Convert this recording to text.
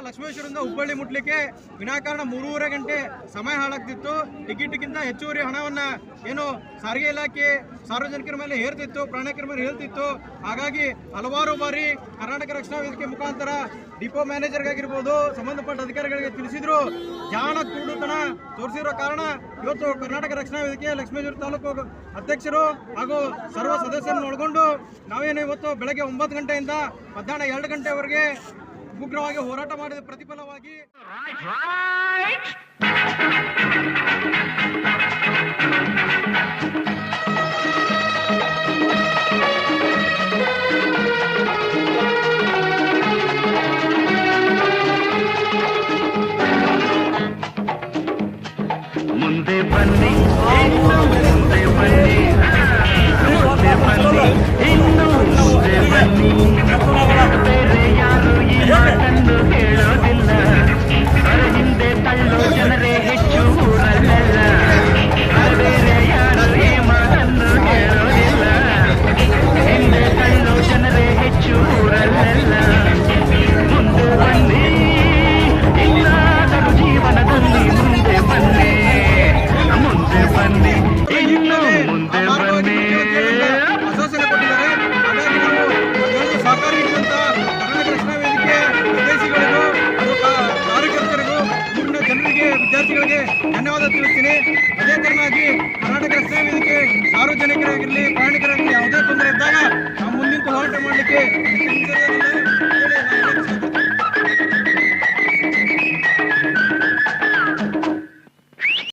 ಲಕ್ಷ್ಮೇಶ್ವರದಿಂದ ಹುಬ್ಬಳ್ಳಿ ಮುಟ್ಲಿಕ್ಕೆ ವಿನಾಕಾರಣ 3.5 ಗಂಟೆ ಸಮಯ ಹಾಳಾಗ್ತಿತ್ತು. ಟಿಕೆಟ್ಗಿಂತ ಹೆಚ್ಚುವರಿ ಹಣವನ್ನ ಏನು ಸಾರಿಗೆ ಇಲಾಖೆ ಸಾರ್ವಜನಿಕರ ಮೇಲೆ ಹೇರ್ತಿತ್ತು, ಪ್ರಯಾಣಿಕರ ಮೇಲೆ ಹೇಳ್ತಿತ್ತು. ಹಾಗಾಗಿ ಹಲವಾರು ಬಾರಿ ಕರ್ನಾಟಕ ರಕ್ಷಣಾ ವೇದಿಕೆ ಮುಖಾಂತರ ಡಿಪೋ ಮ್ಯಾನೇಜರ್ಗಾಗಿರ್ಬೋದು, ಸಂಬಂಧಪಟ್ಟ ಅಧಿಕಾರಿಗಳಿಗೆ ತಿಳಿಸಿದ್ರು. ಜಾಣ ಕುರುಡುತನ ತೋರಿಸಿರೋ ಕಾರಣ ಇವತ್ತು ಕರ್ನಾಟಕ ರಕ್ಷಣಾ ವೇದಿಕೆ ಲಕ್ಷ್ಮೇಶ್ವರ ತಾಲೂಕು ಅಧ್ಯಕ್ಷರು ಹಾಗೂ ಸರ್ವ ಸದಸ್ಯರನ್ನು ಒಳಗೊಂಡು ನಾವೇನು ಇವತ್ತು ಬೆಳಗ್ಗೆ 9 ಗಂಟೆಯಿಂದ ಮಧ್ಯಾಹ್ನ 2 ಗಂಟೆವರೆಗೆ ಉಗ್ರವಾಗಿ ಹೋರಾಟ ಮಾಡಿದ ಪ್ರತಿಫಲವಾಗಿ ಮುಂದೆ ಬನ್ನಿ, ಮುಂದೆ ಬನ್ನಿ, ಮುಂದೆ ಬನ್ನಿ, ಇನ್ನು ಮುಂದೆ ಬನ್ನಿ. ಬೇರೆ ಯಾರು ಈ ಮಾತನ್ನು ಹೇಳೋದಿಲ್ಲ. ಹಿಂದೆ ತಳ್ಳೋ ಜನರೇ ಹೆಚ್ಚು ಊರಲ್ಲ. ಬೇರೆ ಯಾರು ಈ ಮಾತನ್ನು ಹೇಳೋದಿಲ್ಲ. ಹಿಂದೆ ತಳ್ಳೋ ಜನರೇ ಹೆಚ್ಚು ಊರಲ್ಲ. ಮುಂದೆ ಬನ್ನಿ, ಇನ್ನಾದರೂ ಜೀವನದಲ್ಲಿ ಮುಂದೆ ಬನ್ನಿ, ಮುಂದೆ ಬನ್ನಿ, ಇನ್ನು ಮುಂದೆ ಬನ್ನಿ. ಆಶ್ವಾಸನೆ ಕೊಟ್ಟಿದ್ದಾರೆ. ಹಾಗಾಗಿ ನಾವು ಎಲ್ಲರೂ ಸಹಕಾರ ನೀಡುವಂತ ಕರ್ನಾಟಕ ರಕ್ಷಣಾ ವೇದಿಕೆ ವಿದೇಶಿಗಳಿಗೂ ಕಾರ್ಯಕರ್ತರಿಗೂ ಊರಿನ ಜನರಿಗೆ ವಿದ್ಯಾರ್ಥಿಗಳಿಗೆ ಧನ್ಯವಾದ ತಿಳಿಸ್ತೀನಿ. ಅದೇ ತರನಾಗಿ ಕರ್ನಾಟಕ ರಕ್ಷಣಾ ವೇದಿಕೆ ಸಾರ್ವಜನಿಕರಾಗಿರಲಿ ಪ್ರಯಾಣಿಕರಾಗಿರಲಿ ಯಾವುದೇ ತೊಂದರೆ ಇದ್ದಾಗ ನಾವು ಮುಂದಿನ ಹೋರಾಟ ಮಾಡಲಿಕ್ಕೆ